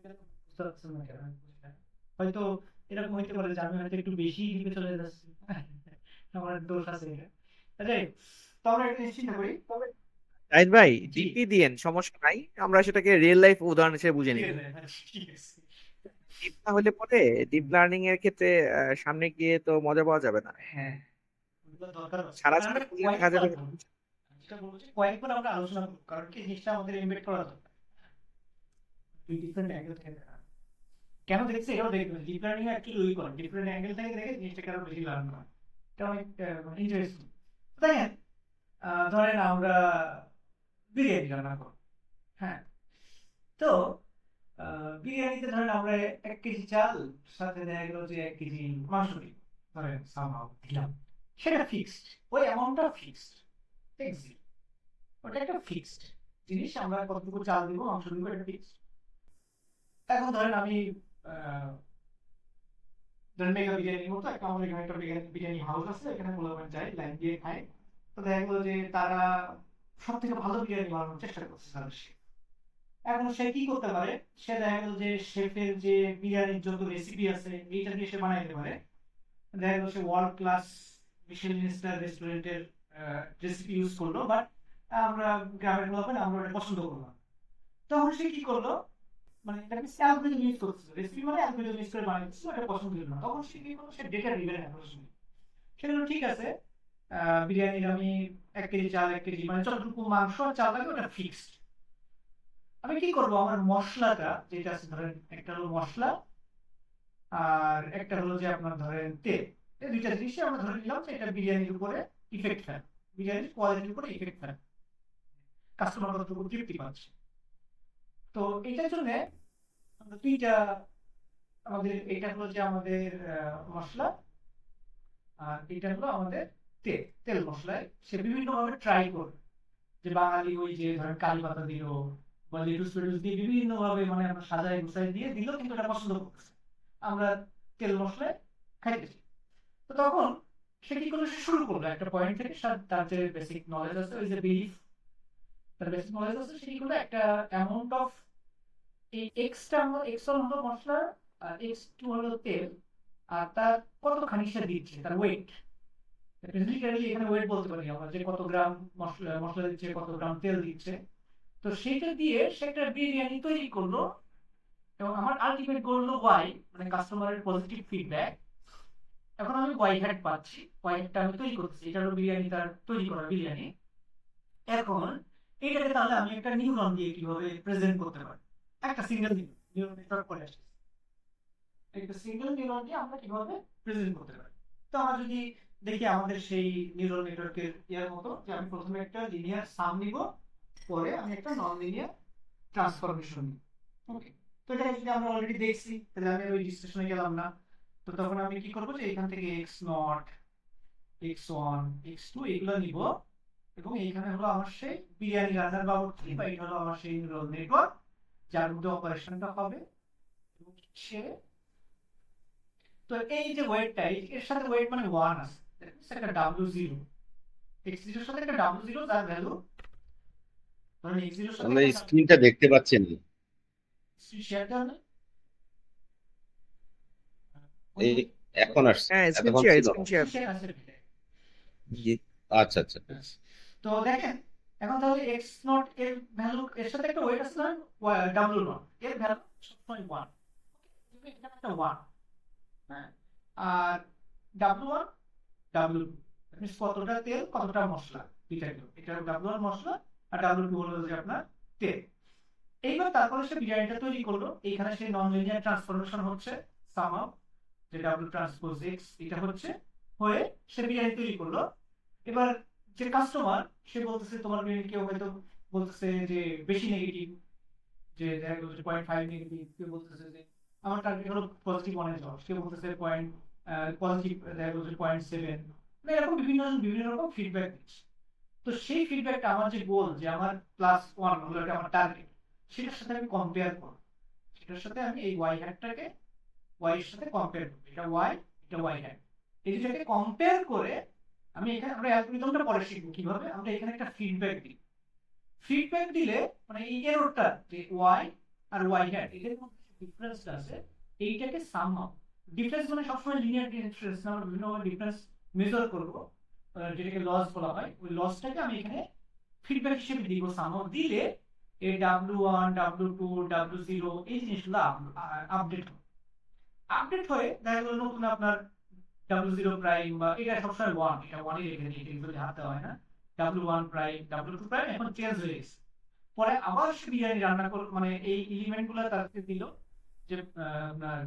বুঝতে পারছেন না কেন আমি বুঝি না। হয়তো এরকম হইতে পারে যে আমি হয়তো একটু বেশি ডিপে চলে যাচ্ছি। আমার দোষ আছে এটা। রাইট। তো আমরা একটা জিনিস চিন্তা করি তবে। জাহিদ ভাই, জি। ডিপি দিয়েন, সমস্যা নাই, আমরা সেটাকে রিয়েল লাইফ উদাহরণ হিসেবে বুঝে ঠিক নিব। আছে, হ্যাঁ, ঠিক আছে। ডিপ না হলে পরে ডিপ হুম, লার্নিং এর ক্ষেত্রে সামনে গিয়ে তো মজা পাওয়া যাবে না। হ্যাঁ, ওগুলো দরকার আছে। সারা মানে জীবন আমরা করলে দেখা কয়েকবার যাবে। ধরুন, যেটা বলবো যে কয়েকবার আমরা আলোচনা করব। কারণ কি জিনিসটা আমাদের এমবেড করা দরকার। দুই ডিফারেন্ট অ্যাঙ্গেল থেকে দেখা। কেন দেখছি এটাও দেখবেন। ডিপ লার্নিং এ অ্যাকচুয়ালি ওই করে ডিফারেন্ট অ্যাঙ্গেল থেকে দেখে জিনিসটাকে আরো বেশি লার্ন করা। এটা অনেক ইন্টারেস্টিং। দেখেন, ধরেন আমরা বিরিয়ানি রান্না করব। হ্যাঁ, তো বিরিয়ানিতে ধরেন আমরা 1 কেজি চাল সাথে দেখা গেল যে 1 কেজি মাংস দিই, ধরেন সামহাও দিলাম। সেটা ফিক্সড, ওই অ্যামাউন্টটা ফিক্সড, ফিক্সড, ওটা একটা ফিক্সড জিনিস। আমরা কতটুকু চাল দিব মাংস দিব এটা ফিক্সড। এখন ধরেন আমি আহ, ধরেন মেগা বিরিয়ানির মতো একটা আমাদের এখানে একটা বিরিয়ানি হাউস আছে, এখানে পোলাপান যায় লাইন দিয়ে খায়। তো দেখা গেলো যে তারা সব থেকে ভালো বিরিয়ানি বানানোর চেষ্টা করছে তাদের chef। এখন সে কি করতে পারে, সে দেখা গেল যে শেফের যে বিরিয়ানির যত রেসিপি আছে এইটা দিয়ে সে বানাইতে পারে। দেখা গেল সে ওয়ার্ল্ড ক্লাস মিশেলিন স্টার রেস্টুরেন্টের রেসিপি ইউজ করলো, বাট আমরা গ্রামের পোলাপান আমরা ওটা পছন্দ করলাম। তখন সে কি করলো, মানে এটাকে সে অ্যালগরিদম ইউজ করতেছে, রেসিপি মানে অ্যালগরিদম ইউজ করে বানাইতেছে, ওটা পছন্দ হলো না। তখন সে কি করলো, সে ডেটা রিভেন অ্যাপ্রোচ নিল। সেগুলো ঠিক আছে, বিরিয়ানির আমি 1 কেজি চাল 1 কেজি মানে যতটুকু মাংস আর চাল লাগে ওটা ফিক্সড। আমি কি করবো, আমার মশলাটা যেটা আছে ধরেন একটা হলো মশলা আর একটা হলো যে আপনার ধরেন তেল, এই দুইটা জিনিসই আমরা ধরে নিলাম যে এটা বিরিয়ানির উপরে ইফেক্ট ফেলে, বিরিয়ানির কোয়ালিটির উপরে ইফেক্ট ফেলে, কাস্টমার কতটুকু তৃপ্তি পাচ্ছে। তো এইটার জন্য আমরা দুইটা, আমাদের এটা হলো যে আমাদের মশলা, আর এটা হলো আমাদের তেল। তেল মশলায় সে বিভিন্ন ভাবে ট্রাই করবে, যে বাঙালি ওই যে ধরেন কারি পাতা দিল বা লেটুস ফেটুস দিয়ে বিভিন্ন ভাবে মানে আমরা সাজায় গুছাই দিয়ে দিল, কিন্তু এটা পছন্দ করতেছে, আমরা তেল মশলায় খাইতেছি। তো তখন সে কি করলো, সে শুরু করলো একটা পয়েন্ট থেকে, তার যে বেসিক নলেজ আছে ওই যে বিলিফ, তার বেসিক নলেজ আছে, সে কি করলো একটা অ্যামাউন্ট অফ এই এক্সটা এক্স হলো মশলা আর এক্স টু হলো তেল, আর তার কতখানি সে দিচ্ছে তার ওয়েট। ফিজিক্যালি এখানে ওয়েট বলতে পারি আমরা, যে কত গ্রাম মশলা মশলা দিচ্ছে কত গ্রাম তেল দিচ্ছে। তো সেটা দিয়ে সে একটা বিরিয়ানি তৈরি করলো, এবং আমার আলটিমেট গোল হলো ওয়াই, মানে কাস্টমারের পজিটিভ ফিডব্যাক। এখন আমি ওয়াই হ্যাট পাচ্ছি, ওয়াই হ্যাটটা আমি তৈরি করতেছি, এটা হলো বিরিয়ানি, তার তৈরি করা বিরিয়ানি। এখন এটাকে তাহলে আমি একটা নিউরন দিয়ে কিভাবে প্রেজেন্ট করতে পারি, একটা সিঙ্গেল নিউরন নেটওয়ার্ক করে আসছে, একটা সিঙ্গেল নিউরন দিয়ে আমরা কিভাবে প্রেজেন্ট করতে পারি। তো আমরা যদি দেখি আমাদের সেই নিউরাল নেটওয়ার্কের ইয়ার মতো, যে আমি প্রথমে একটা লিনিয়ার সাম নিব, পরে আমি একটা নন লিনিয়ার ট্রান্সফরমেশন নিব। ওকে, তো এটা যদি আমরা অলরেডি দেখছি তাহলে আমি ওই ডিসকাশনে গেলাম না। তো তখন আমি কি করবো, যে এখান থেকে x naught, x one, x two এগুলো নিব, এবং এইখানে হলো আমার সেই বিরিয়ানি রান্নার বাবুর্চি, বা এটা হলো আমার সেই নিউরাল নেটওয়ার্ক যার মধ্যে অপারেশনটা হবে। এবং সে, তো এই যে ওয়েটটা, এর সাথে ওয়েট মানে ওয়ান আছে, একটা ডাব্লিউ জিরো, এক্স জিরোর সাথে একটা ডাব্লিউ জিরো, যার ভ্যালু ধরেন এক্স জিরোর সাথে আমরা একটা স্ক্রিনটা দেখতে পাচ্ছি না। শেয়ার দেওয়া ওই এই ওই এখন আসছে, হ্যাঁ, স্ক্রিন এতক্ষণ শেয়ার, ছিল না। Screen share. শেয়ার আছে। জি। আচ্ছা আচ্ছা। আচ্ছা। তো দেখেন, এখন তাহলে এক্স নট এর ভ্যালু, এর সাথে একটা ওয়েট আছে না, ডাব্লিউ নট, এর ভ্যালু সবসময় ওয়ান, এখানে একটা ওয়ান। হ্যাঁ, আর ডাব্লিউ ওয়ান, ডাব্লিউ টু, কতটা তেল কতটা মশলা, দুইটা গেল, এটা ডাব্লিউ ওয়ান মশলা, আর ডাব্লিউ টু হলো যে আপনার তেল। এইবার তারপরে সে বিরিয়ানিটা তৈরি করলো, এইখানে সেই নন লিনিয়ার ট্রান্সফরমেশন হচ্ছে সামহাউ, যে ডাব্লিউ ট্রান্সপোজ এক্স এটা হচ্ছে, হয়ে সে বিরিয়ানি তৈরি করলো। এবার যে কাস্টমার, সে বলতেছে তোমার বিরিয়ানি, কেউ হয়তো বলতেছে যে বেশি নেগেটিভ, যে দেখা গেল যে 0.5 নেগেটিভ, কেউ বলতেছে যে আমার টার্গেট হলো পজিটিভ অনেক যাওয়া, কেউ বলতেছে পয়েন্ট পজিটিভ, দেখা গেল যে 0.7, এরকম বিভিন্ন বিভিন্ন রকম ফিডব্যাক দিচ্ছে। তো সেই ফিডব্যাকটা আমার যে গোল, যে আমার প্লাস ওয়ান হলো এটা আমার টার্গেট, সেটার সাথে আমি কম্পেয়ার করব, সেটার সাথে আমি এই ওয়াই হ্যাটটাকে ওয়াই এর সাথে কম্পেয়ার করব, এটা ওয়াই, এটা ওয়াই হ্যাট, এই দুটাকে কম্পেয়ার করে আমি এখানে, আমরা অ্যালগরিদমটা পরে শিখবো কিভাবে আমরা এখানে একটা ফিডব্যাক দিই। ফিডব্যাক দিলে মানে এই এররটা, যে ওয়াই আর ওয়াই হ্যাট এদের মধ্যে ডিফারেন্সটা আছে এইটাকে সাম আপ, ডিফারেন্স মানে সবসময় লিনিয়ার ডিফারেন্স না, আমরা বিভিন্নভাবে ডিফারেন্স মেজার করবো, যেটাকে লস বলা হয়, ওই লসটাকে আমি এখানে ফিডব্যাক হিসেবে দিব, সাম আপ দিলে এই W1 W2 W0 এই জিনিসগুলো আপডেট হবে, আপডেট হয়ে দেখা গেল নতুন আপনার W0 প্রাইম বা এটা সবসময় 1, এটা 1ই রেখে দিই, এগুলো হাতে হয় না, W1 প্রাইম W2 প্রাইম এখন চেঞ্জ হয়ে গেছে। পরে আবার সে বিরিয়ানি রান্না করে, মানে এই এলিমেন্ট গুলো তাকে দিল, যে আপনার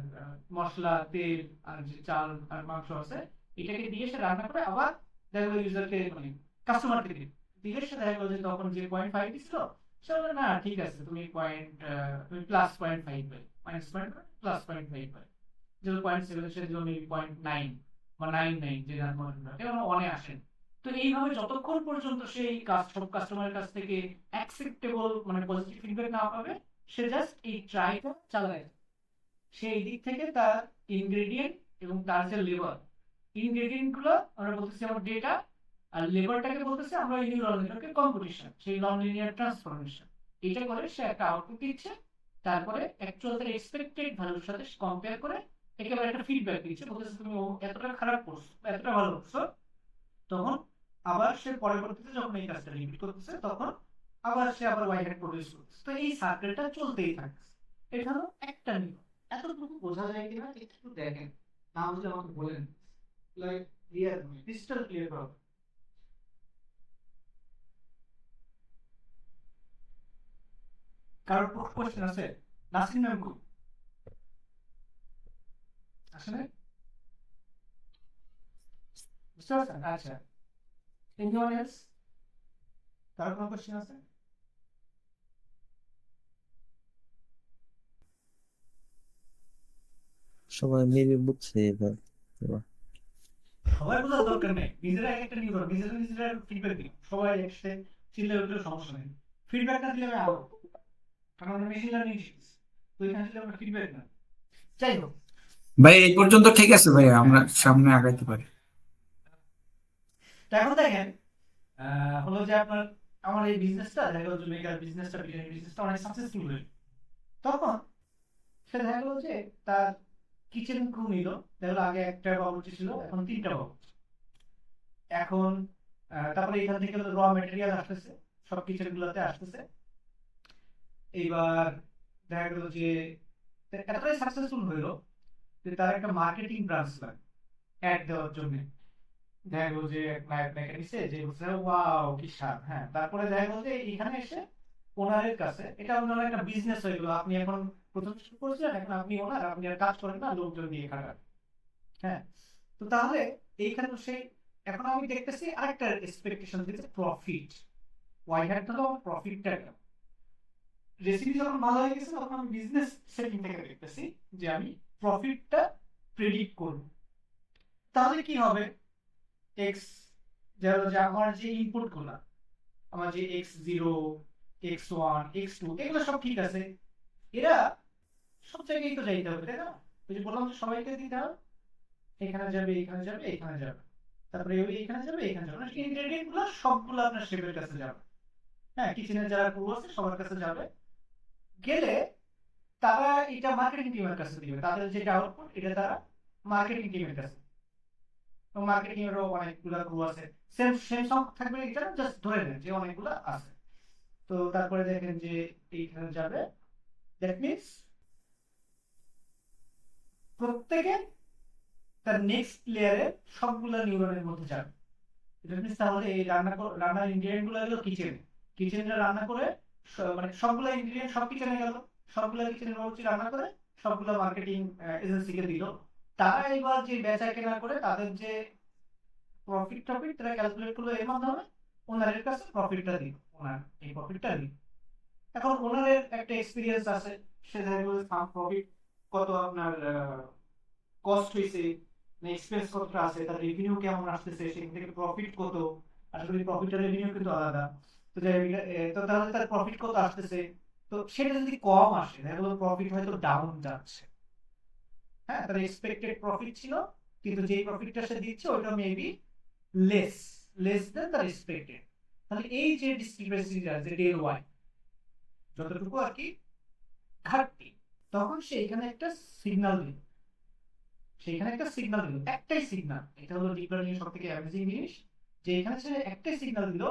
মশলা তেল আর যে চাল আর মাংস আছে, এটাকে দিয়ে সে রান্না করে আবার দেখা গেলো ইউজারকে মানে কাস্টমারকে দিলে সে দেখা গেলো যে তখন যে 0.5 দিছিল সে বলে না ঠিক আছে তুমি তুমি প্লাস 0.5 পাই, মাইনাস 0.5 প্লাস 0.5 পাই, যেগুলো 0.7 সে দিল মেবি 0.9 বা 99, যে এগুলো অনেক আসেন। তো এইভাবে যতক্ষণ পর্যন্ত সেই সব কাস্টমারের কাছ থেকে অ্যাকসেপ্টেবল মানে পজিটিভ ফিডব্যাক না পাবে, সে জাস্ট এই ট্রাইটা চালায়। সেই দিক থেকে তার ইনগ্রেডিয়েন্ট এবং তার যে লেবার, ইনগ্রেডিয়েন্ট গুলো আমরা বলতেছি আমার ডেটা, আর লেবারটাকে বলতেছি আমরা নিউরাল নেটওয়ার্কের কম্পিটিশন, সেই নন লিনিয়ার ট্রান্সফরমেশন। এটা করে সে একটা আউটপুট দিচ্ছে, তারপরে অ্যাকচুয়াল তার এক্সপেক্টেড ভ্যালুর সাথে কম্পেয়ার করে একেবারে একটা ফিডব্যাক দিচ্ছে, বলতেছে তুমি এতটা খারাপ করছো এতটা ভালো করছো। তখন আবার সে পরবর্তীতে যখন এই কাজটা রিপিট করতেছে তখন আবার সে আবার ওয়াই হ্যাট প্রডিউস করতেছে, তো এই সার্কেলটা চলতেই থাকে। এটা হলো একটা নিয়ম। এতটুকু বোঝা যায় কিনা একটু দেখেন, না বুঝলে আমাকে বলেন, লাইক ক্লিয়ার ক্রিস্টাল ক্লিয়ার করো। কারোর কোশ্চেন আছে? নাসিম ম্যাম কই আসলে? বুঝতে পারছেন? আচ্ছা, এনিওয়ান এলস? কারোর কোনো কোশ্চেন আছে? সবাই মেবি বুঝছে এবার। সবাই বোঝার দরকার নেই, নিজেরা একটা নিউরন নিজেরা ফিডব্যাক দিই, সবাই একসাথে চিল্লে উঠলে সমস্যা নেই। ফিডব্যাক না দিলে আমি আরো, কারণ আমরা মেশিন লার্নিং শিখছি, তো এখানে আসলে আমরা ফিডব্যাক না। যাই হোক, ভাই এই পর্যন্ত ঠিক আছে ভাই, আমরা সামনে আগাইতে পারি। তো এখন দেখেন হলো যে আপনার আমার এই বিজনেসটা দেখা গেল যে মেগার বিজনেসটা বিরিয়ানি বিজনেসটা অনেক সাকসেসফুল হলো, তখন সে দেখা গেলো যে তার কিচেন ক্রু নিল, দেখা গেলো আগে একটা বাবুর্চি ছিল এখন 3টা বাবুর্চি। এখন তারপরে এখান থেকে র মেটেরিয়াল আসতেছে, সব কিচেন গুলোতে আসতেছে। এইবার দেখা গেল যে এতটাই সাকসেসফুল হইলো যে তার একটা মার্কেটিং ব্রাঞ্চ লাগে অ্যাড দেওয়ার জন্য। দেখা গেল যে নায়ক নিছে যে বলছে ওয়াও কি স্বাদ, হ্যাঁ। তারপরে দেখা গেল যে এখানে এসে ওনারের কাছে এটা ওনার একটা বিজনেস হয়ে গেল, আপনি এখন প্রথম শুরু করেছিলেন, এখন আপনি ওনার, আপনি আর কাজ করেন না, লোকজন দিয়ে খাটান, হ্যাঁ। তো তাহলে এইখানে সেই এখন আমি দেখতেছি আরেকটা এক্সপেকটেশন দিচ্ছে প্রফিট, ওয়াই হ্যাড তো প্রফিটটা রেসিপি যখন ভালো হয়ে গেছে তখন আমি বিজনেস সেটিং থেকে দেখতেছি যে আমি প্রফিটটা প্রেডিক্ট করব। তাহলে কি হবে, এক্স যে আমার যে ইনপুট গুলা, আমার যে x0 x1 x2 এগুলো সব ঠিক আছে, এরা সব জায়গায় তো যাইতে হবে, তাই না? ওই যে বললাম যে সবাইকে দিতে হবে, এখানে যাবে এখানে যাবে এখানে যাবে, তারপরে এখানে যাবে এখানে যাবে, ইনগ্রেডিয়েন্ট গুলো সবগুলো আপনার শেফের কাছে যাবে, হ্যাঁ। কিচেনের যারা ক্রু আছে সবার কাছে যাবে, গেলে তারা এটা মার্কেটিং টিমের কাছে দিবে, তাদের যেটা আউটপুট এটা তারা মার্কেটিং টিমের কাছে, এবং মার্কেটিং এরও অনেকগুলো গ্রুপ আছে, সেম সেম সব থাকবে, এটা জাস্ট ধরে নেন যে অনেকগুলো আছে। তো তারপরে দেখেন যে এইখানে যাবে, দ্যাট মিন্স প্রত্যেকে তার নেক্সট লেয়ারে সবগুলো নিউরনের মধ্যে যাবে। দ্যাট মিন্স তাহলে এই রান্নার ইনগ্রেডিয়েন্ট গুলো গেল কিচেনে, কিচেনটা রান্না করে মানে সবগুলো ইনগ্রেডিয়েন্ট সব কিচেনে গেল, সবগুলো কিচেনের মধ্যে রান্না করে সবগুলো মার্কেটিং এজেন্সিকে দিল। তারা এবার যে বেচা কেনা করে তাদের যে প্রফিট টফিট তারা ক্যালকুলেট করলো, এর মাধ্যমে ওনারের কাছে প্রফিটটা দিল, ওনার এই প্রফিটটা দিল। এখন ওনারের একটা এক্সপিরিয়েন্স আছে, সে দেখা গেল প্রফিট কত আপনার কস্ট হয়েছে না এক্সপেন্স কত আছে, তার রেভিনিউ কেমন আসতেছে, সেখান থেকে প্রফিট কত, আসলে প্রফিট আর রেভিনিউ কিন্তু আলাদা। তো তো তাহলে তার প্রফিট কত আসতেছে, তো সেটা যদি কম আসে দেখা গেল প্রফিট হয়তো ডাউন যাচ্ছে, হ্যাঁ। তার এক্সপেক্টেড প্রফিট ছিল কিন্তু যেই প্রফিটটা সে দিচ্ছে ওইটা মেবি লেস দেন তার এক্সপেক্টেড। তাহলে এই যে ডিসক্রিপেন্সিটা যে ডেল ওয়াই যতটুকু আর কি ঘাটতি, তখন সে এখানে একটা সিগন্যাল দিল, সেখানে একটা সিগন্যাল দিল, একটাই সিগন্যাল। এটা হলো ডিপ লার্নিং সব থেকে অ্যামেজিং জিনিস, যে এখানে সে একটাই সিগন্যাল দিল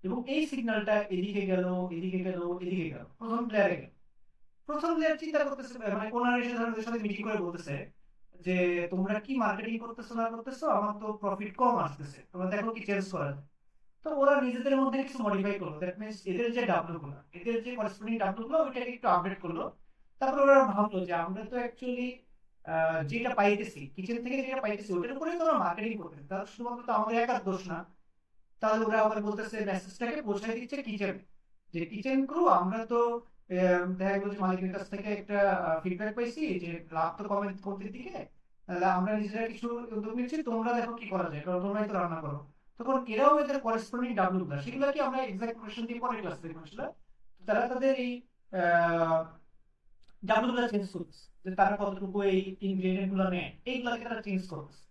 এবং এই সিগন্যালটা এদিকে গেল, এদিকে গেল, এদিকে গেল, প্রথম লেয়ারে গেল। প্রথম লেয়ার চিন্তা করতেছে, মানে ওনার এসে ধরনের সাথে মিটিং করে বলতেছে যে তোমরা কি মার্কেটিং করতেছো না করতেছো, আমার তো প্রফিট কম আসতেছে, তোমরা দেখো কি চেঞ্জ করা যায়। তো ওরা নিজেদের মধ্যে কিছু মডিফাই করলো, দ্যাট মিনস এদের যে ডাব্লু গুলো, এদের যে করেসপন্ডিং ডাব্লু গুলো ওইটাকে একটু আপডেট করলো। তারপর ওরা ভাবলো যে আমরা তো অ্যাকচুয়ালি যেটা পাইতেছি কিচেন থেকে, যেটা পাইতেছি ওটার উপরেই তো আমরা মার্কেটিং করতেছি, তাহলে শুধুমাত্র তো আমাদের একার দোষ না। তাহলে ওরা আবার বলতেছে, মেসেজটাকে পৌঁছায় দিচ্ছে কিচেন, যে কিচেন ক্রু আমরা তো দেখা গেলো যে মালিকের কাছ থেকে একটা ফিডব্যাক পাইছি যে লাভ তো কমে কমতির দিকে, তাহলে আমরা নিজেরা কিছু উদ্যোগ নিচ্ছি, তোমরা দেখো কি করা যায়, কারণ তোমরাই তো রান্না করো। তখন এরাও এদের করেসপন্ডিং ডাব্লিউ গুলো, সেগুলো কি আমরা এক্সাক্ট কোয়েশ্চেন দিয়ে পরে ক্লাস দেখবো আসলে। তো তারা তাদের এই ডাব্লিউ গুলো চেঞ্জ করতেছে, যে তারা কতটুকু এই ইনগ্রেডিয়েন্ট গুলো নেয়, এইগুলোকে তারা চেঞ্জ করতেছে।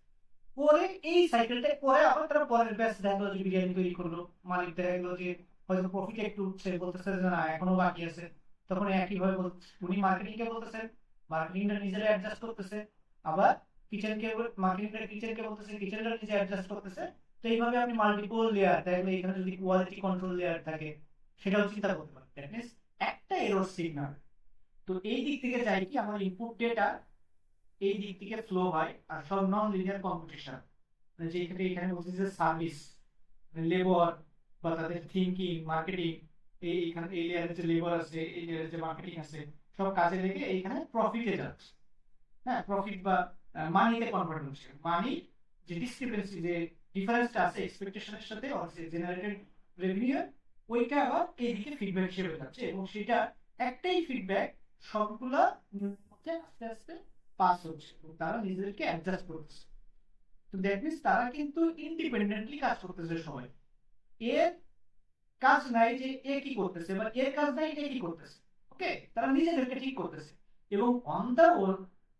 পরে এই সাইকেলটা পরে আবার তারা পরের ব্যাচ দেখা গেলো যে বিরিয়ানি তৈরি করলো, মালিক দেখা গেলো যে হয়তো প্রফিট একটু উঠছে, বলতেছে যে না এখনো বাকি আছে, তখন একইভাবে উনি মার্কেটিং কে বলতেছেন, মার্কেটিংটা নিজেরা অ্যাডজাস্ট করতেছে, আবার কিচেনকে মার্কেটিংটা কিচেনকে বলতেছে, কিচেনটা নিজে অ্যাডজাস্ট করতেছে। তো এইভাবে আপনি মাল্টিপল লেয়ার, তাহলে এখানে যদি কোয়ালিটি কন্ট্রোল লেয়ার থাকে সেটাও চিন্তা করতে পারেন, দ্যাট মিনস একটা এরর সিগন্যাল। তো এই দিক থেকে চাই কি আমার ইনপুট ডেটা এই দিক থেকে ফ্লো হয়, আর সব নন লিনিয়ার কম্পিটিশন, যেখানে এখানে বলছে যে সার্ভিস, লেবার বা তাদের থিঙ্কিং, মার্কেটিং, এইখানে এই লেয়ারে যে লেবার আছে, এই লেয়ারে যে মার্কেটিং আছে, সব কাজে লেগে এইখানে প্রফিটে যাচ্ছে। হ্যাঁ, প্রফিট বা মানিতে কনভার্ট হচ্ছে, মানি যে ডিসক্রিপেন্সি, যে ডিফারেন্সটা আছে এক্সপেকটেশনের সাথে অর যে জেনারেটেড রেভিনিউ, ওইটা আবার এইদিকে ফিডব্যাক হিসেবে যাচ্ছে, এবং সেটা একটাই ফিডব্যাক সবগুলা মধ্যে আস্তে আস্তে পাস হচ্ছে এবং তারা নিজেদেরকে অ্যাডজাস্ট করছে। তো দ্যাট মিনস তারা কিন্তু ইন্ডিপেন্ডেন্টলি কাজ করতেছে সবাই, এর কাজ নাই যে এ কি করতেছে বা এর কাজ নাই এ কি করতেছে, ওকে, তারা নিজেদেরকে ঠিক করতেছে এবং অন দা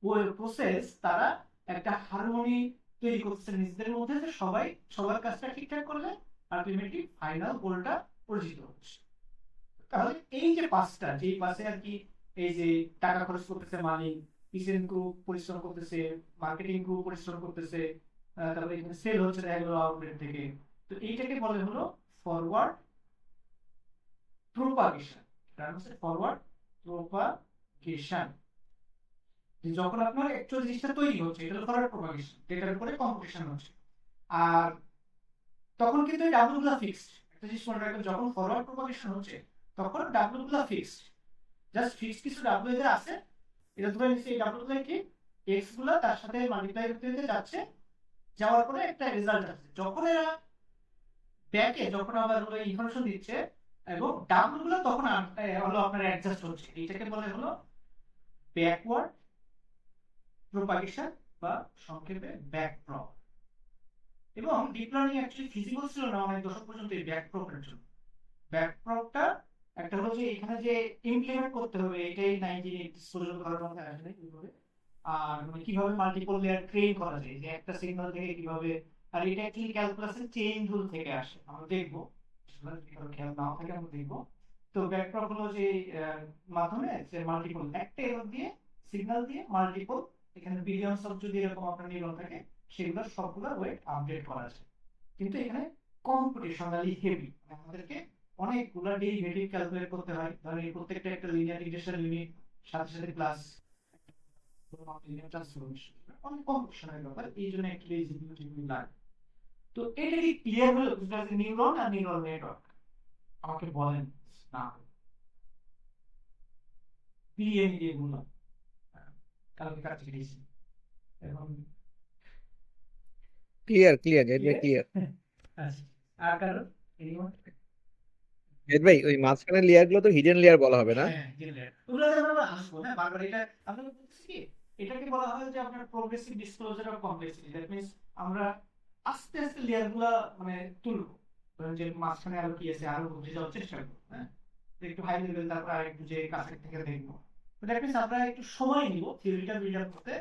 ওই প্রসেস তারা একটা হারমোনি তৈরি করতেছে নিজেদের মধ্যে, যে সবাই সবার কাজটা ঠিকঠাক করলে আলটিমেটলি ফাইনাল গোলটা অর্জিত হচ্ছে। তাহলে এই যে পাঁচটা, যে পাশে আর কি এই যে টাকা খরচ করতেছে মালিক, কিচেন গ্রুপ পরিশ্রম করতেছে, মার্কেটিং গ্রুপ পরিশ্রম করতেছে, তারপরে এখানে সেল হচ্ছে দেখা গেলো আউটলেট থেকে। তো এইটাকে বলে হলো ফরওয়ার্ড প্রোপাগেশন, কারণ হচ্ছে ফরওয়ার্ড প্রোপাগেশন, যখন আপনার অ্যাকচুয়াল জিনিসটা তৈরি হচ্ছে এটা হলো ফরওয়ার্ড প্রোপাগেশন, যেটার উপরে কম্পিটিশন হচ্ছে। আর তখন কিন্তু এই ডাব্লিউ গুলো ফিক্সড, একটা জিনিস মনে রাখবেন, যখন ফরওয়ার্ড প্রোপাগেশন হচ্ছে তখন ডাব্লিউ গুলো ফিক্সড, জাস্ট ফিক্সড কিছু ডাব্লিউ এদের আছে, এটা ধরে নিচ্ছি এই ডাব্লিউ গুলো কি এক্স গুলো তার সাথে মাল্টিপ্লাই করতে হতে যাচ্ছে, যাওয়ার পরে একটা রেজাল্ট আসছে। যখন এরা ব্যাকে যখন আবার হলো ইনফরমেশন দিচ্ছে এবং ডাব্লিউ গুলো তখন হলো আপনার অ্যাডজাস্ট হচ্ছে, এইটাকে বলে হলো ব্যাকওয়ার্ড প্রোপাগেশন বা সংক্ষেপে ব্যাকপ্রপ। এবং ডিপ লার্নিং অ্যাকচুয়ালি ফিজিবল ছিল না অনেক দশক পর্যন্ত এই ব্যাকপ্রপের জন্য। ব্যাকপ্রপটা একটা হলো যে এখানে যে ইমপ্লিমেন্ট করতে হবে, এটাই 1980 পর্যন্ত কারোর মধ্যে আসে এইভাবে। আর মানে কিভাবে মাল্টিপল লেয়ার ট্রেন করা যায়, যে একটা সিগন্যাল থেকে কিভাবে, আর এটা অ্যাকচুয়ালি ক্যালকুলাসের চেইন রুল থেকে আসে, আমরা দেখবো খেয়াল নাও থাকে আমরা দেখবো। তো ব্যাকপ্রপ হলো যে মাধ্যমে যে মাল্টিপল একটা এরর দিয়ে সিগন্যাল দিয়ে মাল্টিপল, এখানে বিলিয়নস অফ যদি এরকম আপনার নিউরন থাকে সেগুলো সবগুলোর ওয়েট আপডেট করা যায়। কিন্তু এখানে কম্পিটিশনালি হেভি, আমাদেরকে অনেকগুলো ডেরিভেটিভ ক্যালকুলেট করতে হয়, ধরেন এই প্রত্যেকটা একটা লিনিয়ার ইন্টিগ্রেশন লিমিট সাথে সাথে প্লাস লিনিয়ার ট্রান্সফরমেশন, অনেক কম্পিটিশনাল ব্যাপার, এই জন্য একটু এই জিনিসগুলো লাগে। তো এটা কি ক্লিয়ার হলো নিউরন আর নিউরাল নেটওয়ার্ক? আমাকে বলেন না বিরিয়ানি দিয়ে বললাম কালকে কাছে গেছি এখন ক্লিয়ার ক্লিয়ার জাহিদ ভাই, ক্লিয়ার। আচ্ছা, আর কারণ এনিওয়ান? জাহিদ ভাই, ওই মাঝখানের লেয়ার গুলো তো হিডেন লেয়ার বলা হবে না? হ্যাঁ, জেনারেট ওগুলো আমরা আসবো। হ্যাঁ, বারবার এটা আমরা বলছি কি, এটাকে বলা হয় যে আপনার progressive disclosure of complexity, that means আমরা আস্তে আস্তে লেয়ার গুলা মানে তুলবো, ধরেন যে মাঝখানে আরো কি আছে আরো বুঝে যাওয়ার চেষ্টা করবো, হ্যাঁ, একটু হাই লেভেল, তারপর আর একটু যে কাছে থেকে দেখবো। দ্যাট মিন্স আমরা একটু সময় নিব থিওরিটা বিল্ড আপ করতে।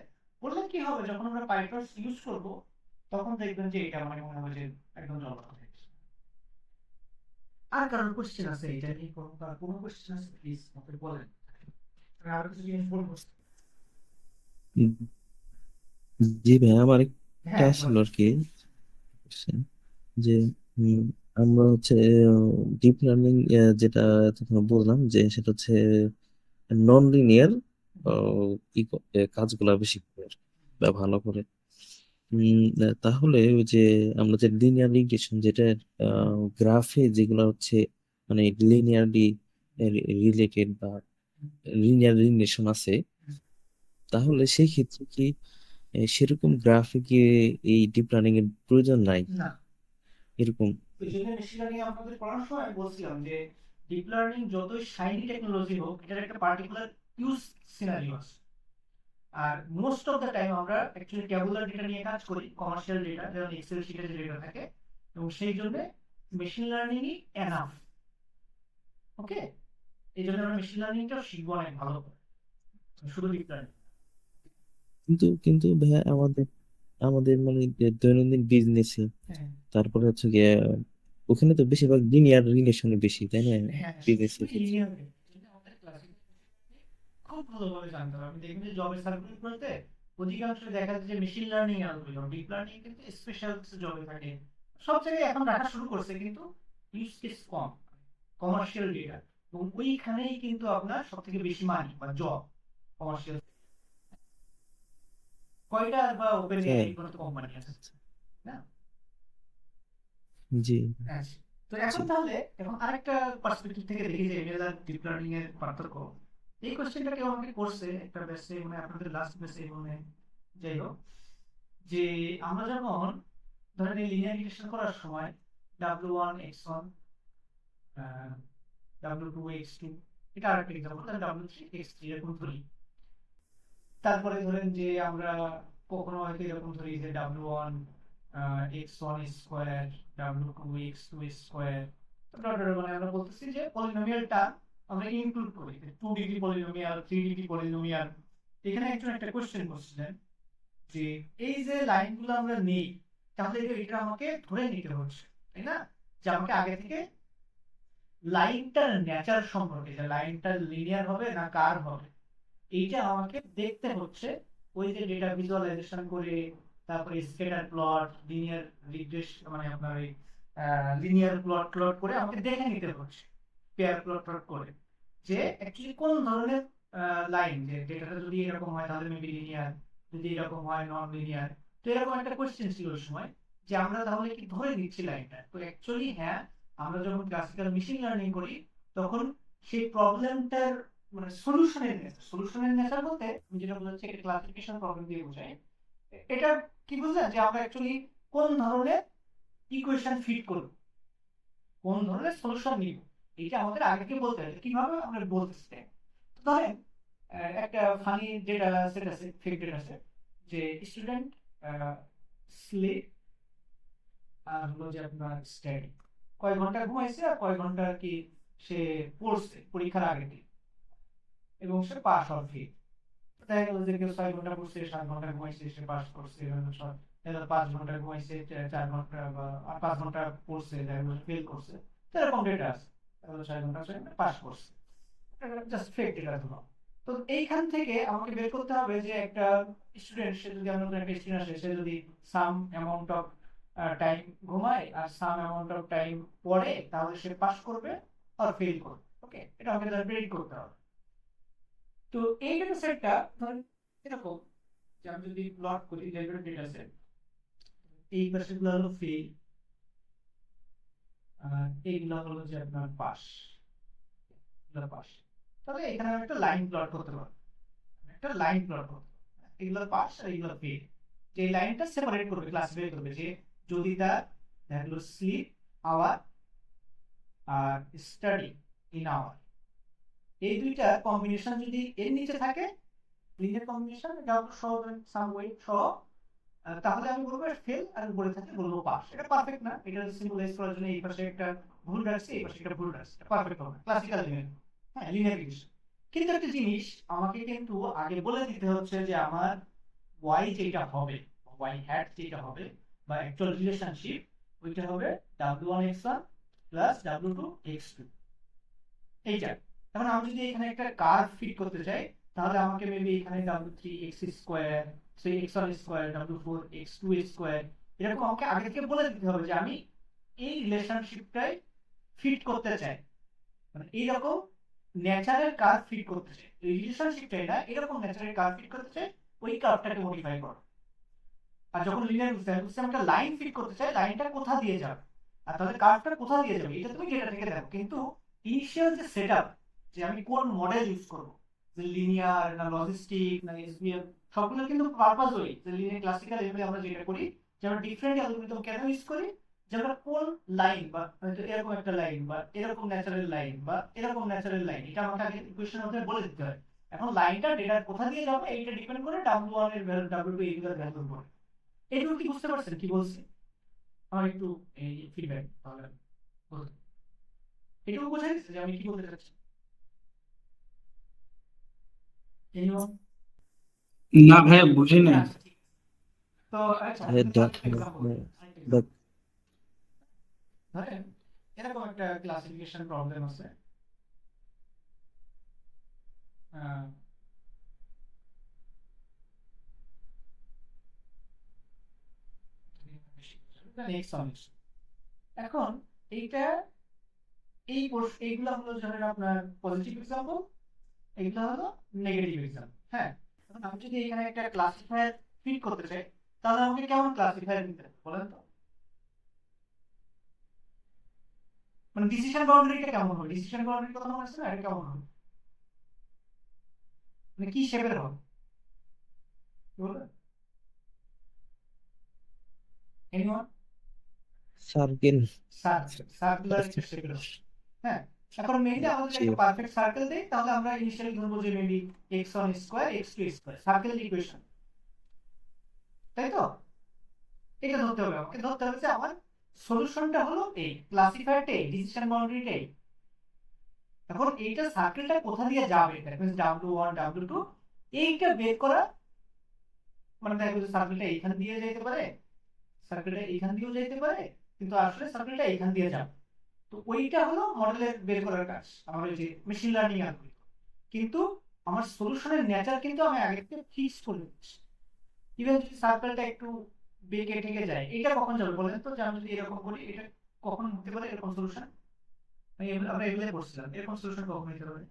বললে কি হবে, যখন আমরা পাইটর্স ইউজ করব তখন দেখবেন যে এটা মানে মনে হবে যে একদম জলখাতা হয়ে গেছে। আর কারোর কোশ্চেন আছে এটা নিয়ে, কোনো কোশ্চেন আছে প্লিজ আমাকে বলেন, আমি আরো কিছু জিনিস বলবো। উম, জি ভাই, আমার একটা হ্যাঁ আসলো বলেন। আর কি question, যে উম, আমরা হচ্ছে ডিপ লার্নিং যেটা তখন বললাম যে সেটা হচ্ছে নন লিনিয়ার কাজগুলা বেশি করে আর কি, বা ভালো করে। তাহলে ওই যে আমরা যে লিনিয়ার রিগ্রেশন, যেটা গ্রাফে যেগুলো হচ্ছে মানে লিনিয়ারলি রিলেটেড বা লিনিয়ার রিলেশন আছে, তাহলে সেই ক্ষেত্রে কি সেরকম গ্রাফে কি এই ডিপ লার্নিং এর প্রয়োজন নাই না, এরকম? এই জন্য মেশিন লার্নিং আপনাদের পড়ানোর সময় আমি বলছিলাম যে ডিপ লার্নিং যতই শাইনি টেকনোলজি হোক, এটার একটা পার্টিকুলার ইউজ সিনারিও আছে। আর মোস্ট অফ দ্য টাইম আমরা অ্যাকচুয়ালি ট্যাবুলার ডেটা নিয়ে কাজ করি, কমার্শিয়াল ডেটা, যেমন এক্সেল শিটে যে ডেটা থাকে, এবং সেই জন্য মেশিন লার্নিংই এনাফ। ওকে, এই জন্য আমরা মেশিন লার্নিংটাও শিখবো অনেক ভালো করে, শুধু ডিপ লার্নিং। কিন্তু কিন্তু ভাইয়া আমাদের আমাদের মানে যে দৈনন্দিন বিজনেসে, হ্যাঁ তারপরে হচ্ছে গিয়ে ওখানে তো বেশিরভাগ লিনিয়ার রিলেশনে বেশি, তাই না? হ্যাঁ, বিজনেসের শুধু ক্ষেত্রে। লিনিয়ার আমাদের ক্লাসে খুব ভালোভাবে জানতে হবে। আপনি দেখবেন যে জবের সার্কুলারগুলোতে অধিকাংশ দেখা যায় যে মেশিন লার্নিং এর অ্যালগরিদম, ডিপ লার্নিং কিন্তু স্পেশাল কিছু জবে থাকে। সব জায়গায় এখন রাখা শুরু করছে, কিন্তু ইউজ কেস কম, কমার্শিয়াল ডেটা, এবং ওইখানেই কিন্তু আপনার সব থেকে বেশি মানি বা জব কমার্শিয়াল। কয়টা বা ওপেন হ্যাঁ, এআই কোনো কোম্পানি আছে না? জি আচ্ছা, তো জি। এখন তাহলে এখন আরেকটা পার্সপেক্টিভ থেকে দেখি যে এমএল আর ডিপ লার্নিং এর পার্থক্য। এই কোশ্চেনটা কেউ আমাকে করছে একটা ব্যাচে, মানে আপনাদের লাস্ট ব্যাচে, মানে যাই হোক, যে আমরা যখন ধরেন এই লিনিয়ার রিগ্রেশন করার সময় W1 x1 W2 x2, এটা আরেকটা এক্সাম্পল, তাহলে W3 x3 এরকম ধরি। তারপরে ধরেন যে আমরা কখনো হয়তো এরকম ধরি যে W1 x1 square, W2 x2 square, মানে আমরা বলতেছি যে পলিনোমিয়ালটা আমরা ইনক্লুড করি, 2 ডিগ্রি পলিনোমিয়াল, 3 ডিগ্রি পলিনোমিয়াল। এখানে একজন একটা কোশ্চেন করছিলেন যে এই যে লাইনগুলো আমরা নেই, তাহলে এটা আমাকে ধরে নিতে হচ্ছে, তাই না, যে আমাকে আগে থেকে লাইনটার নেচার সম্পর্কে, যে লাইনটা লিনিয়ার হবে না কার হবে, এইটা আমাকে দেখতে হচ্ছে। ওই যে ডেটা ভিজুয়ালাইজেশন করে, তারপরে স্ক্যাটার প্লট, লিনিয়ার রিগ্রেস, মানে আপনার ওই লিনিয়ার প্লট প্লট করে আমাকে দেখে নিতে হচ্ছে, পেয়ার প্লট প্লট করে, যে অ্যাকচুয়ালি কোন ধরনের লাইন, যে ডেটাটা যদি এরকম হয় তাহলে মেবি লিনিয়ার, যদি এরকম হয় নন লিনিয়ার। তো এরকম একটা কোয়েশ্চেন ছিল ওই সময়, যে আমরা তাহলে কি ধরে নিচ্ছি লাইনটা। তো অ্যাকচুয়ালি হ্যাঁ, আমরা যখন ক্লাসিক্যাল মেশিন লার্নিং করি, তখন সেই প্রবলেমটার মানে সলিউশনের নেচার বলতে আমি যেটা বোঝাচ্ছি, একটা ক্লাসিফিকেশন প্রবলেম দিয়ে বোঝাই। এটা কি বুঝলেন, যে আমরা অ্যাকচুয়ালি কোন ধরনের ইকুয়েশন ফিট করব, কোন ধরনের সলিউশন নিব, এটা আমাদের আগে থেকে বলতে হবে। কিভাবে আমরা বলতেছি, ধরেন একটা ফানি ডেটা সেট আছে, ফেক ডেটা সেট, যে স্টুডেন্ট স্লিপ আর হলো যে আপনার স্টাডি, কয় ঘন্টা ঘুমাইছে আর কয় ঘন্টা আর কি সে পড়ছে পরীক্ষার আগে থেকে, এবং সে পাস হওয়ার ফি। দেখা গেল যে কেউ 6 ঘন্টা পড়ছে, 7 ঘন্টা ঘুমাইছে, সে পাস করছে। 5 ঘন্টা ঘুমাইছে, 4 ঘন্টা বা 5 ঘন্টা পড়ছে, দেখা গেল ফেল করছে। তো এরকম ডেটা আছে, দেখা গেল 6 ঘন্টা পাস করছে, জাস্ট ফেক ডেটা ধরো। তো এইখান থেকে আমাকে বের করতে হবে যে একটা স্টুডেন্ট, সে যদি আমরা একটা স্টুডেন্ট আসে, সে যদি সাম অ্যামাউন্ট অফ টাইম ঘুমায় আর সাম অ্যামাউন্ট অফ টাইম পড়ে, তাহলে সে পাস করবে আর ফেল করবে। ওকে, এটা আমাকে প্রেডিক্ট করতে হবে। তো এই ডেটা সেটটা ধরেন এরকম, যে আমি যদি প্লট করি লেভেল ডেটা সেট, এই পাশেগুলো হলো ফেল, আর এইগুলো হলো যে আপনার পাস, পাস। তাহলে এখানে আমি একটা লাইন প্লট করতে পারবো, একটা লাইন প্লট করতে পারবো, এগুলো পাস আর এগুলো ফেল। যে লাইনটা সেপারেট করবে, ক্লাসিফাই করবে, যে যদি তার দেখা গেলো স্লিপ আওয়ার আর স্টাডি ইন আওয়ার, এই দুইটা কম্বিনেশন যদি এর নিচে থাকে, লিনিয়ার কম্বিনেশন, এটা সহ সাম ওয়েট সহ, তাহলে আমি বলবো ফেল, আর উপরে থাকে বলবো পাস। এটা পারফেক্ট না, এটা সিম্বলাইজ করার জন্য এই পাশে একটা ভুল রাখছি, এই পাশে একটা ভুল রাখছি, এটা পারফেক্ট হবে ক্লাসিক্যাল লিনিয়ার। হ্যাঁ, লিনিয়ার রিগ্রেশন। কিন্তু একটা জিনিস আমাকে কিন্তু আগে বলে দিতে হচ্ছে যে আমার ওয়াই যেটা হবে, ওয়াই হ্যাট যেটা হবে, বা অ্যাকচুয়াল রিলেশনশিপ, ওইটা হবে W1 x1 plus W2 x2, এইটা। এখন আমি যদি এখানে একটা কার্ভ ফিট করতে চাই, তাহলে আমাকে মেবি এখানে w3x² 3x1² w4x2² এরকম আমাকে আগে থেকে বলে দিতে হবে যে আমি এই রিলেশনশিপটাই ফিট করতে চাই, মানে এইরকম ন্যাচারাল কার্ভ ফিট করতে চাই, রিলেশনশিপটাই না এরকম ন্যাচারাল কার্ভ ফিট করতে চাই, ওই কার্ভটাকে মডিফাই করো। আর যখন লিনিয়ার সিস্টেমটা লাইন ফিট করতে চাই, লাইনটা কোথা দিয়ে যাবে আর তাহলে কার্ভটা কোথা দিয়ে যাবে এটা তুমি ডেটা থেকে দেখো, কিন্তু ইনিশিয়াল যে সেটআপ যে আমি কোন মডেল ইউজ করব, যে লিনিয়ার না লজিস্টিক না এসবিএম, সবগুলো কিন্তু পারপাস ওই যে লিনিয়ার ক্লাসিক্যাল এভাবে আমরা যেটা করি যে আমরা ডিফারেন্ট অ্যালগরিদম কেন ইউজ করি, যে আমরা কোন লাইন বা হয়তো এরকম একটা লাইন বা এরকম ন্যাচারাল লাইন বা এরকম ন্যাচারাল লাইন এটা আমাকে আগে ইকুয়েশনের মধ্যে বলে দিতে হয়। এখন লাইনটা ডেটা কোথা দিয়ে যাবে এইটা ডিপেন্ড করে W1 এর ভ্যালু W2 এগুলোর ভ্যালুর উপর। এইটুকু কি বুঝতে পারছেন কি বলছি? আমার একটু এই ফিডব্যাক তাহলে বলতে এটুকু বোঝা গেছে যে আমি কি বলতে চাচ্ছি? Anyone? না ভাইয়া বুঝি নাই। আচ্ছা, ঠিক আছে। তো আচ্ছা এ আমি দেখ- এক্সাম্পল দেখ- ধরেন এরকম একটা ক্লাসিফিকেশন প্রবলেম আছে, এখন এইটা এইগুলা হলো ধরেন আপনার পজিটিভ এক্সাম্পল, এইগুলা হলো নেগেটিভ এক্সাম্পল। হ্যাঁ, এখন আমি যদি এখানে একটা ক্লাসিফায়ার ফিট করতে চাই তাহলে আমাকে কেমন ক্লাসিফায়ার নিতে হবে বলেন তো? মানে ডিসিশন বাউন্ডারিটা কেমন হবে? ডিসিশন বাউন্ডারি কথা মনে আছে না, এটা কেমন হবে? মানে কি শেপের হবে বলবেন? এনিওয়ান? সার্কেল সার্কুলার একটা শেপের হবে। হ্যাঁ, এখন মেইনলি আমাদের একটা পারফেক্ট সার্কেল দেই তাহলে আমরা ইনিশিয়ালি ধরবো যে maybe x1² x2² circle equation, তাই তো? এটা ধরতে হবে, আমাকে ধরতে হবে যে আমার সলিউশনটা হলো এই ক্লাসিফায়ারটা এই ডিসিশন বাউন্ডারিটা এই। এখন এইটা সার্কেলটা কোথা দিয়ে যাবে, দ্যাট মিন্স W1 W2 এইটা বের করা, মানে দেখো যে সার্কেলটা এইখান দিয়ে যেতে পারে, সার্কেলটা এইখান দিয়েও যেতে পারে, কিন্তু আসলে সার্কেলটা এইখান দিয়ে যাবে। তো ওইটা হলো মডেলের বের করার কাজ, আমার ওই যে মেশিন লার্নিং অ্যালগরিদম। কিন্তু আমার সলিউশনের নেচার কিন্তু আমি আগে থেকে ফিক্স করে দিচ্ছি। ইভেন যদি সার্কেলটা একটু বেঁকে ঠেকে যায়, এটা কখন যাবে বলেন তো? যে আমি যদি এরকম করি এটা কখন হতে পারে এরকম সলিউশন? আমরা এগুলোই করছিলাম, এরকম সলিউশন কখন হতে পারে?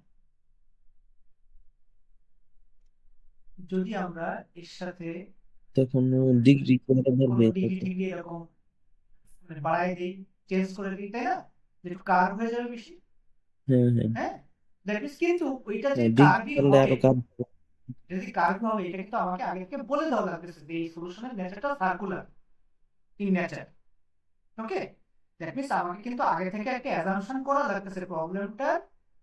যদি আমরা এর সাথে তখন ডিগ্রি কোনটা কোনো ধরবে ডিগ্রি টিগ্রি এরকম মানে বাড়াই দিই, চেঞ্জ করে দিই, তাই না? যে একটু কার্ভ হয়ে যাবে বেশি। হ্যাঁ হ্যাঁ হ্যাঁ, দ্যাট মিন্স কিন্তু ওইটা যে ডিগ্রি কার্ভই করলে হবে, আরো কাজ যদি কার্ভ হবে এটা কিন্তু আমাকে আগে থেকে বলে দেওয়া লাগতেছে যে এই সলিউশনের নেচারটা circular in nature. Okay, that means আমাকে কিন্তু আগে থেকে একটা অ্যাজাম্পশন করা লাগতেছে প্রবলেমটার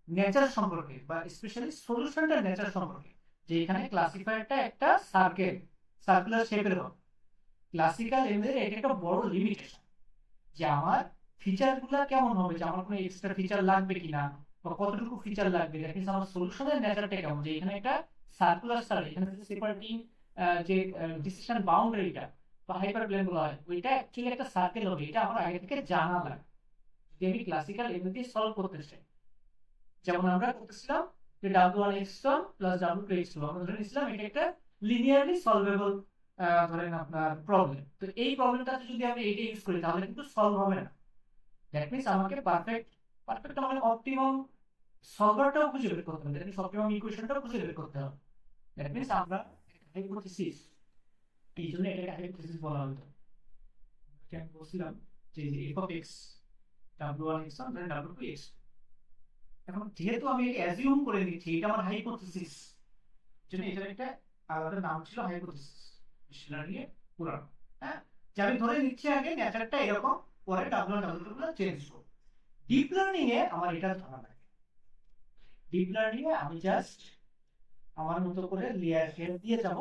নেচার সম্পর্কে বা স্পেশালি সলিউশনটার নেচার সম্পর্কে, যে এখানে ক্লাসিফায়ারটা একটা সার্কুলার শেপের হবে। ক্লাসিক্যাল এমএল এটা একটা বড় লিমিটেশন যে আমার ফিচারগুলো কেমন হবে, যে আমার কোনো এক্সট্রা ফিচার লাগবে কিনা বা কতটুকু ফিচার লাগবে, দ্যাট মিন্স আমার সলিউশনের নেচারটা কেমন, যে এখানে একটা সার্কুলার স্টার, এখানে যে সেপারেটিং যে ডিসিশন বাউন্ডারিটা বা হাইপার প্লেন বলা হয় ওইটা অ্যাকচুয়ালি একটা সার্কেল হবে, এটা আমার আগে থেকে জানা লাগে যদি আমি ক্লাসিক্যাল এমএল দিয়ে সলভ করতে চাই। যেমন আমরা করতেছিলাম যে W1x1 প্লাস W2x2 আমরা ধরে নিয়েছিলাম এটা একটা লিনিয়ারলি সলভেবল ধরেন আপনার প্রবলেম। তো এই প্রবলেমটাতে যদি আমি এটা ইউজ করি তাহলে কিন্তু সলভ হবে না। দ্যাট মিন্স আমাকে পারফেক্ট মানে অপটিমাম সলভারটাও খুঁজে বের করতে হবে, দ্যাট মিন্স অপটিমাম ইকুয়েশনটাও খুঁজে বের করতে হবে। দ্যাট মিন্স আমরা হাইপোথিসিস, এই জন্য এটাকে হাইপোথিসিস বলা হতো। আমি বলছিলাম যে f of x W1x1 ধরেন W2x, এখন যেহেতু আমি এটা অ্যাজিউম করে নিচ্ছি এটা আমার হাইপোথিসিস, জন্য এটার একটা আলাদা নাম ছিল হাইপোথিসিস মেশিন লার্নিং এর পুরানো। হ্যাঁ, যে আমি ধরে নিচ্ছি আগে নেচারটা এরকম, পরে W1 W2 গুলো চেঞ্জ করব। ডিপ লার্নিং এ আমার এটা ধরা লাগে, ডিপ লার্নিং এ আমি জাস্ট আমার মতো করে লেয়ার শেপ দিয়ে যাব,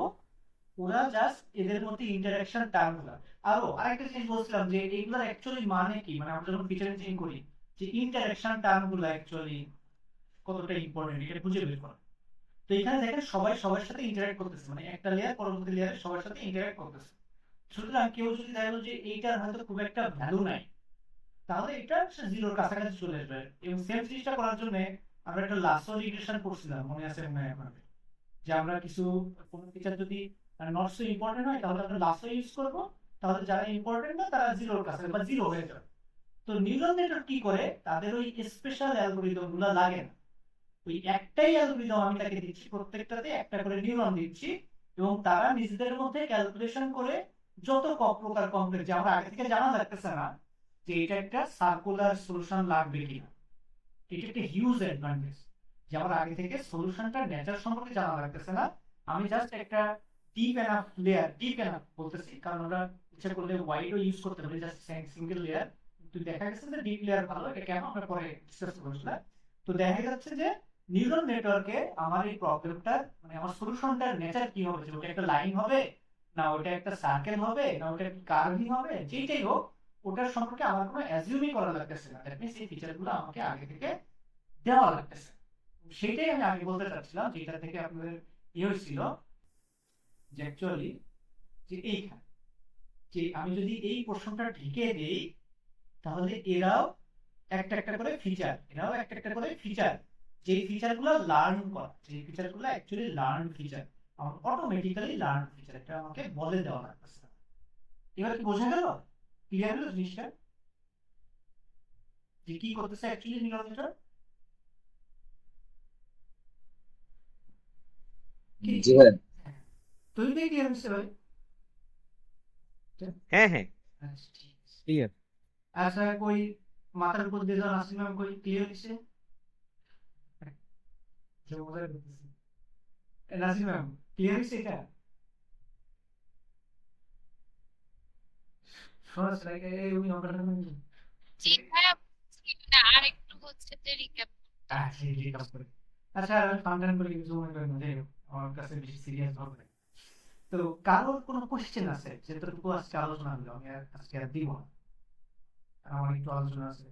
ওরা জাস্ট এদের মধ্যে ইন্টারঅ্যাকশন টার্মগুলো। আরেকটা জিনিস বলছিলাম যে এইগুলোর অ্যাকচুয়ালি মানে কি, মানে আমরা যখন ফিচার চেঞ্জ করি যে ইন্টারঅ্যাকশন টার্মগুলো অ্যাকচুয়ালি কতটা ইম্পর্টেন্ট এটা খুঁজে বের করা। তো এখানে দেখেন সবাই সবার সাথে ইন্টারঅ্যাক্ট করতেছে, মানে একটা লেয়ার পরবর্তী লেয়ারে সবার সাথে ইন্টারঅ্যাক্ট করতেছে। সুতরাং কেউ যদি দেখলো যে এইটার হয়তো খুব একটা ভ্যালু নাই তাহলে এটা জিরোর কাছাকাছি চলে আসবে। এবং সেম জিনিসটা করার জন্য আমরা একটা লাসো রিগ্রেশন করছিলাম, মনে আছে মনে হয় আপনাদের? যে আমরা কোনো ফিচার যদি নট সো ইম্পর্টেন্ট হয় তাহলে আমরা লাস্টে ইউজ করবো, তাহলে যারা ইম্পর্টেন্ট না তারা জিরোর কাছে বা জিরো হয়ে যাবে। তো নিউরাল নেটওয়ার্ক কি করে, তাদের ওই স্পেশাল অ্যালগোরিদম গুলো লাগে না, ওই একটাই অ্যালগোরিদম আমি তাকে দিচ্ছি, প্রত্যেকটাতে একটা করে নিউরন দিচ্ছি, এবং তারা নিজেদের মধ্যে ক্যালকুলেশন করে যত প্রকার কমপ্লেক্স, যে আমরা আগে থেকে জানা লাগতেছে না যে এটা একটা সার্কুলার সলিউশন লাগবে কিনা, এটা একটা হিউজ অ্যাডভান্টেজ যে আমার আগে থেকে সলিউশনটা নেচার সম্পর্কে জানা লাগতেছে না, আমি জাস্ট একটা deep enough layer, deep enough বলতেছি কারণ আমরা ইচ্ছা করলে ওয়াইডও ইউজ করতে পারি, জাস্ট সিঙ্গেল লেয়ার, তো দেখা গেছে যে ডিপ লেয়ার ভালো, এটা কেন আমরা পরে ডিসকাস করছিলাম। তো দেখা যাচ্ছে যে নিউরাল নেটওয়ার্কে আমার এই প্রবলেমটা মানে আমার সলিউশনটার নেচার কি হবে, যে ওটা একটা লাইন হবে না ওটা একটা সার্কেল হবে না ওটা কার্ভিং হবে, যেটাই হোক ওটার সম্পর্কে আমার কোনো অ্যাজিউমই করা লাগতেছে না, দ্যাট মিন্স এই ফিচারগুলো আমাকে আগে থেকে দেওয়া লাগতেছে। সেটাই আমি আগে বলতে চাচ্ছিলাম, যেটা থেকে আপনাদের ইয়ে হয়েছিল যে অ্যাকচুয়ালি যে এইখানে যে আমি যদি এই পোর্শনটা ঢেকে দেই তাহলে এরাও একটা একটা করে ফিচার, যে ফিচারগুলো লার্ন করা, যে ফিচারগুলো অ্যাকচুয়ালি লার্ন ফিচার, আমার অটোমেটিক্যালি লার্ন ফিচার, এটা আমাকে বলে দেওয়া লাগতেছে। এবার কি বোঝা গেল, ক্লিয়ার হলো জিনিসটা যে কি করতেছে অ্যাকচুয়ালি নিউরাল নেটওয়ার্ক? জি ভাই। তুই কি ক্লিয়ার হচ্ছে ভাই? হ্যাঁ হ্যাঁ আচ্ছা ঠিক আছে। ক্লিয়ার। আচ্ছা কই মাথার উপর দিয়ে যাওয়া নাসিম ম্যাম কই ক্লিয়ার হচ্ছে? নাসিম ম্যাম ক্লিয়ার হচ্ছে এটা? শোনাস লাগে এই ওই নম্বরটা জি ভাইয়া বুঝছি, মানে আর একটু হচ্ছে যে রিক্যাপ আচ্ছা ঠিক আছে। আচ্ছা ফান্ডান করে কিছু মনে করেন না, যাই হোক আমার কাছে বেশি সিরিয়াস হবে না। তো কারোর কোনো কোশ্চেন আছে যেটুকু আজকে আলোচনা হলো আমি আজকে আর দিব না, আমার একটু আলোচনা আছে,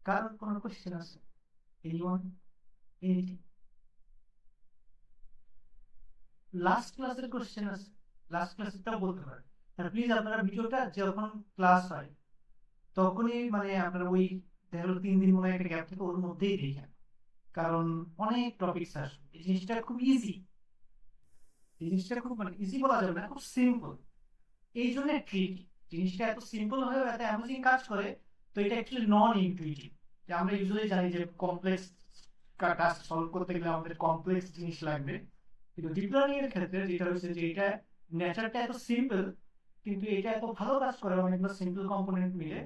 কারোর কোনো কোশ্চেন আছে? Anyone anything? লাস্ট ক্লাসের কোশ্চেন আছে, লাস্ট ক্লাসেরটাও বলতে পারেন। আর প্লিজ আপনারা ভিডিওটা যখন ক্লাস হয় তখনই মানে আপনারা ওই দেখা গেলো 3 দিন মনে হয় একটা গ্যাপ থেকে ওর মধ্যেই দেখেন, কারণ অনেক টপিকস আসবে। এই জিনিসটা খুব ইজি, এই জিনিসটা খুব মানে ইজি বলা যাবে না, খুব সিম্পল, এই জন্য ট্রিকি। জিনিসটা এত সিম্পল হয়ে এত অ্যামেজিং কাজ করে, তো এটা অ্যাকচুয়ালি নন ইনটুইটিভ। যে আমরা ইউজুয়ালি জানি যে কমপ্লেক্স টাস্ক সলভ করতে গেলে আমাদের কমপ্লেক্স জিনিস লাগবে, কিন্তু ডিপ লার্নিং এর ক্ষেত্রে যেটা হচ্ছে যে এটা নেচারটা এত সিম্পল, কিন্তু এটা এত ভালো কাজ করে অনেকগুলো সিম্পল কম্পোনেন্ট মিলে,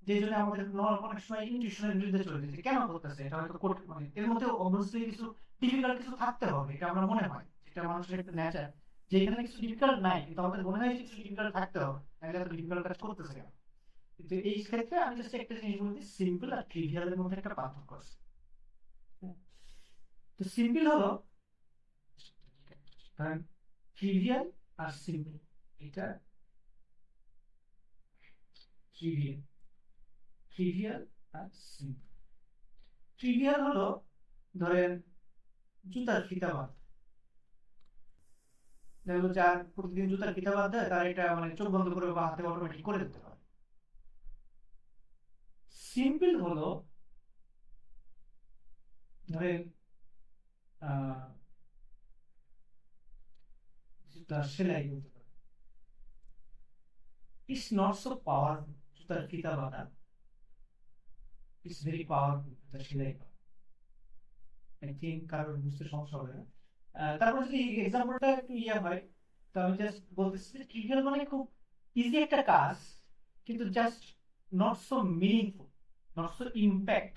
যে জন্য আমাদের অনেক সময় ইনটিউশনের বিরুদ্ধে চলে যাচ্ছে, কেন করতেছে এটা হয়তো মানে এর মধ্যে অবশ্যই কিছু ডিফিকাল্ট কিছু থাকতে হবে, এটা আমার মনে হয় এটা মানুষের একটা নেচার, যে এখানে কিছু ডিফিকাল্ট নাই কিন্তু আমাদের মনে হয় কিছু ডিফিকাল্ট থাকতে হবে, নাহলে এত ডিফিকাল্ট কাজ করতেছে কেন। কিন্তু এই ক্ষেত্রে আমি জাস্ট একটা জিনিস বলছি, সিম্পল আর ট্রিভিয়ালের মধ্যে একটা পার্থক্য আছে। তো সিম্পল হলো ট্রিভিয়াল আর সিম্পল, এটা ট্রিভিয়াল আর সিম্পল। ট্রিভিয়াল হলো ধরেন জুতার ফিতা বাঁধ, যেগুলো যার প্রতিদিন জুতার ফিতা বাঁধ দেয় তার এটা মানে চোখ বন্ধ করে বা হাতে অটোমেটিক করে দিতে পারে। সিম্পল হলো ধরেন জুতার সেলাই করতে পারে, ইটস নট সো পাওয়ারফুল। জুতার ফিতা বাঁধা ইটস ভেরি পাওয়ারফুল, জুতার সেলাই করা আই থিঙ্ক কারোর বুঝতে সমস্যা হবে না। তারপর যদি এক্সাম্পলটা একটু ইয়ে হয়, তো আমি জাস্ট বলতেছি যে ট্রিভিয়াল মানে খুব ইজি একটা কাজ, কিন্তু just not so meaningful, not so impact,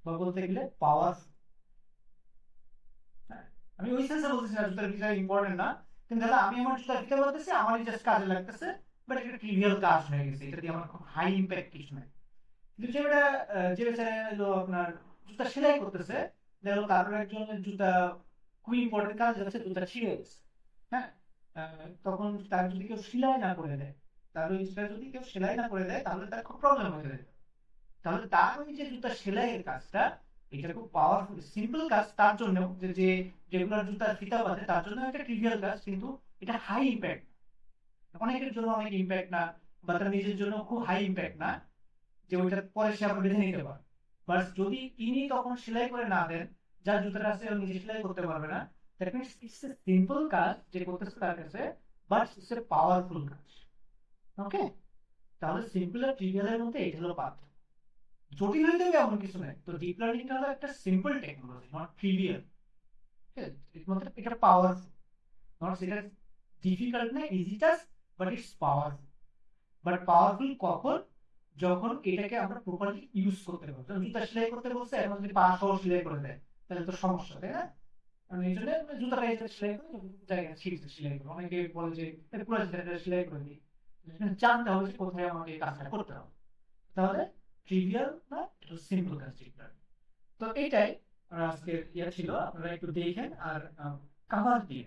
বা বলতে গেলে পাওয়ারফুল। আমি ওই সেন্সে বলতেছি না জুতার ফিতা ইম্পর্টেন্ট না, কিন্তু দাদা আমি আমার জুতার ফিতা বলতেছি আমারই জাস্ট কাজে লাগতেছে, বাট একটা ট্রিভিয়াল কাজ হয়ে গেছে, এটা দিয়ে আমার খুব হাই ইম্প্যাক্ট কিছু নাই। কিন্তু যে বেচারা হলো আপনার জুতা সেলাই করতেছে, দেখো কারোর একজনের জুতা খুব ইম্পর্টেন্ট কাজ হচ্ছে, জুতা ছিঁড়ে গেছে, হ্যাঁ, তখন তার যদি কেউ সেলাই না করে দেয়, তার ওই জুতা যদি কেউ সেলাই না করে দেয় তাহলে তার খুব প্রবলেম হয়ে যায়। তাহলে তার ওই যে জুতা সেলাইয়ের কাজটা, এটা খুব পাওয়ারফুল সিম্পল কাজ তার জন্য, যে রেগুলার জুতার ফিতা বাঁধে তার জন্য একটা ট্রিভিয়াল কাজ, কিন্তু এটা হাই ইম্প্যাক্ট। অনেকের জন্য অনেক ইম্প্যাক্ট না, বা তার নিজের জন্য খুব হাই ইম্প্যাক্ট না, যে ওইটা পরে সে আবার বেঁধে নিতে পারে। বাট যদি তিনি তখন সেলাই করে না দেন যার জুতাটা আছে ও নিজে সেলাই করতে পারবে না। That means it's a simple কাজ যে করতেছে তার কাছে, বাট ইটস এ পাওয়ারফুল কাজ। ওকে, তাহলে সিম্পল আর ট্রিভিয়ালের মধ্যে এটা হলো পার্থক্য। জটিল হইতে হবে এমন কিছু নাই। তো ডিপ লার্নিংটা হলো একটা সিম্পল টেকনোলজি, নট ট্রিভিয়াল। এটা পাওয়ারফুল, নট সেটা ডিফিকাল্ট না, easy task, but it's powerful. But powerful কখন? যখন এটাকে আমরা প্রপারলি ইউজ করতে পারবো। যখন জুতা সেলাই করতে বলছে এখন যদি পা সহ সেলাই করে দেয় তাহলে তো সমস্যা, তাই না? কারণ এই জন্য জুতাটা এই সেলাই করে জায়গায় শিখছে সেলাই করে। অনেকে বলে যে পুরো জুতাটা সেলাই করে দিই, জানতে হবে যে কোথায় আমাকে এই কাজটা করতে হবে। তাহলে ট্রিভিয়াল না, সিম্পল কাজ ট্রিভিয়াল। তো এইটাই আজকে ইয়ে ছিল, আপনারা একটু দেখেন আর কাভার দিয়ে